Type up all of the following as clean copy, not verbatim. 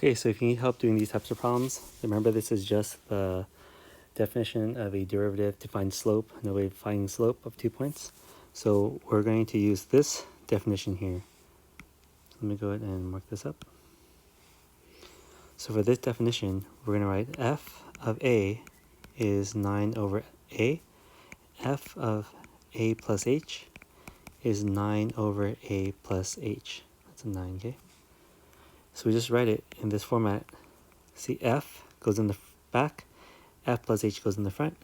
Okay, so if you need help doing these types of problems, remember this is just the definition of a derivative to find slope, no way of finding slope of 2 points. So we're going to use this definition here. Let me go ahead and mark this up. So for this definition, we're going to write f of a is 9 over a. F of a plus h is 9 over a plus h. That's a 9, okay? So we just write it in this format. See, f goes in the back, f plus h goes in the front.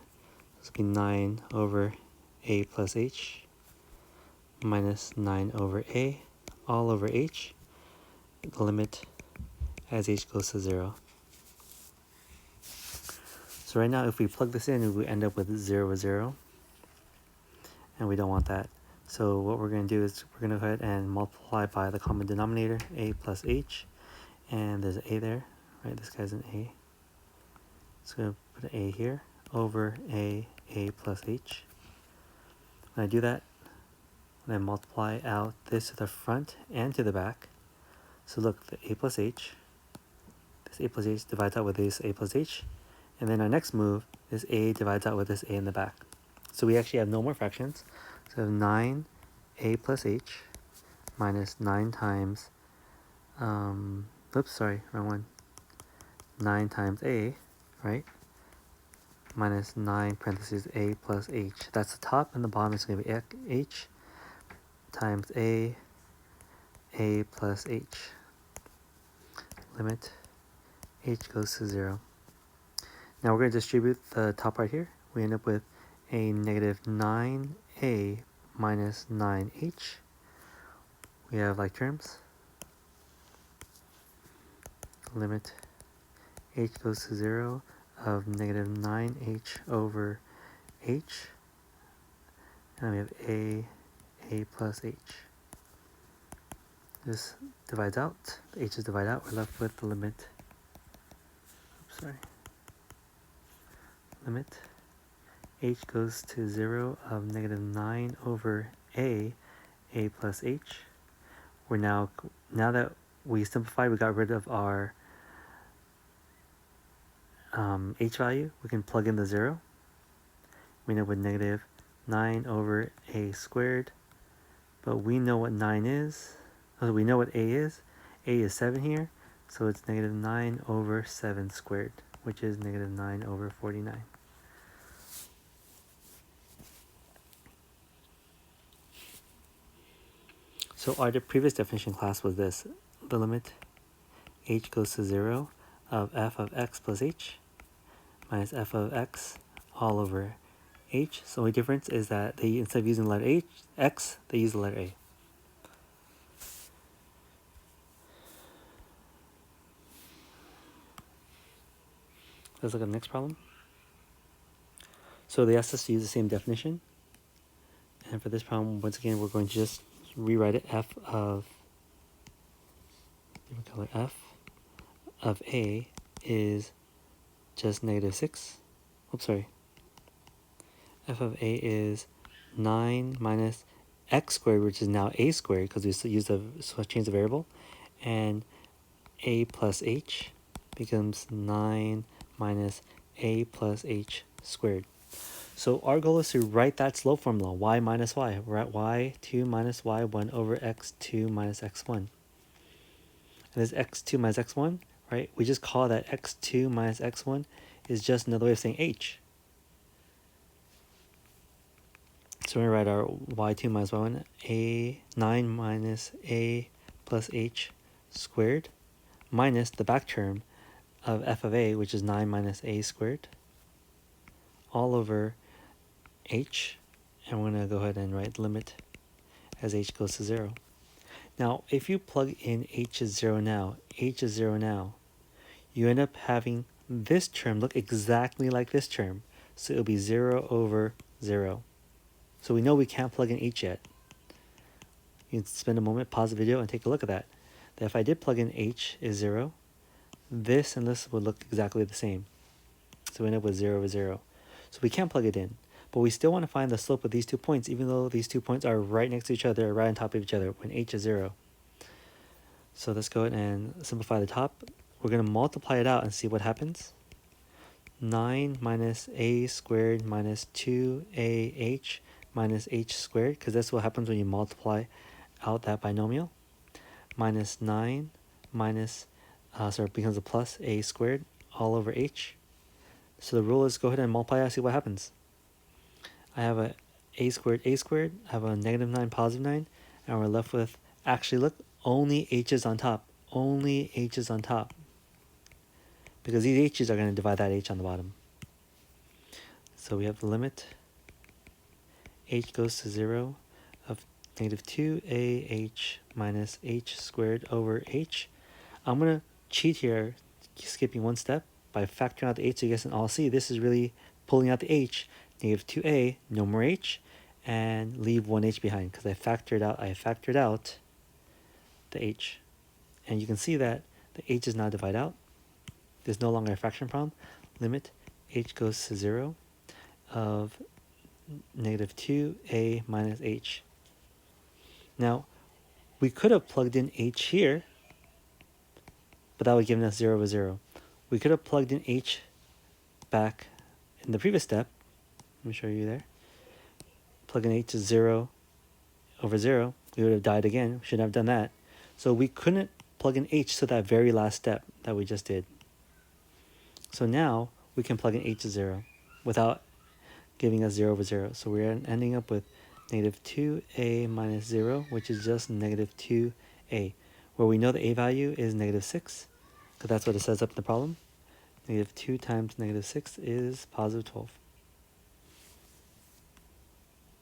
This will be 9 over a plus h minus 9 over a all over h, the limit as h goes to 0. So right now if we plug this in, we end up with 0, 0, and we don't want that. So what we're going to do is we're going to go ahead and multiply by the common denominator, a plus h, and there's an a there, right? This guy's an a. So I'm going to put an a here over a plus h. When I do that, and I multiply out this to the front and to the back. So look, the a plus h, this a plus h divides out with this a plus h, and then our next move, this a divides out with this a in the back. So we actually have no more fractions. So we have 9 a plus h minus 9 times, oops, sorry, wrong one. 9 times a, right? Minus 9 parentheses a plus h. That's the top, and the bottom is going to be h times a plus h. Limit h goes to 0. Now we're going to distribute the top right here. We end up with a negative 9a minus 9h. We have like terms. Limit h goes to 0 of negative 9h over h. And we have a plus h. This divides out. The h's divide out. We're left with the limit. Oops, sorry. Limit h goes to 0 of negative 9 over a plus h. We're now that we simplified, we got rid of our h value, we can plug in the 0. We end up with negative 9 over a squared, but we know what 9 is. Oh, we know what a is. A is 7 here, so it's negative 9 over 7 squared, which is negative 9 over 49. So our previous definition class was this: the limit h goes to 0 of f of x plus h minus f of x all over h. So the only difference is that they, instead of using the letter x, they use the letter a. Let's look at the next problem. So they asked us to use the same definition. And for this problem, once again, we're going to just rewrite it. F of a is just negative 6. Oops, sorry. F of a is 9 minus x squared, which is now a squared because we used the change the variable, and a plus h becomes 9 minus a plus h squared. So our goal is to write that slope formula, y minus y. We're at y2 minus y1 over x2 minus x1. And this x2 minus x1, right? We just call that x2 minus x1 is just another way of saying h. So we're going to write our y2 minus y1, a 9 minus a plus h squared, minus the back term of f of a, which is 9 minus a squared, all over h, and we're going to go ahead and write limit as h goes to 0. Now, if you plug in h is 0 now, you end up having this term look exactly like this term. So it'll be 0 over 0. So we know we can't plug in h yet. You can spend a moment, pause the video, and take a look at that. That if I did plug in h is 0, this and this would look exactly the same. So we end up with 0 over 0. So we can't plug it in. But we still want to find the slope of these 2 points, even though these 2 points are right next to each other, right on top of each other, when h is 0. So let's go ahead and simplify the top. we're going to multiply it out and see what happens. 9 minus a squared minus 2ah minus h squared, because that's what happens when you multiply out that binomial. Minus 9 minus, it becomes a plus a squared all over h. So the rule is go ahead and multiply out, see what happens. I have a squared, I have a negative 9, positive 9, and we're left with, actually look, only h's on top. Only h's on top. Because these h's are going to divide that h on the bottom. So we have the limit h goes to 0 of negative 2ah minus h squared over h. I'm going to cheat here, skipping one step, by factoring out the h so you guys can all see this is really pulling out the h. Negative 2a, no more h, and leave one h behind because I factored out the h. And you can see that the h is now divided out. There's no longer a fraction problem. Limit h goes to 0 of negative 2a minus h. Now, we could have plugged in h here, but that would have given us 0 over 0. We could have plugged in h back in the previous step. Let me show you there. Plug in h to 0 over 0. We would have died again. We shouldn't have done that. So we couldn't plug in h to that very last step that we just did. So now we can plug in h to 0 without giving us 0 over 0. So we're ending up with negative 2a minus 0, which is just negative 2a, where we know the a value is negative 6, because that's what it says up in the problem. Negative 2 times negative 6 is positive 12.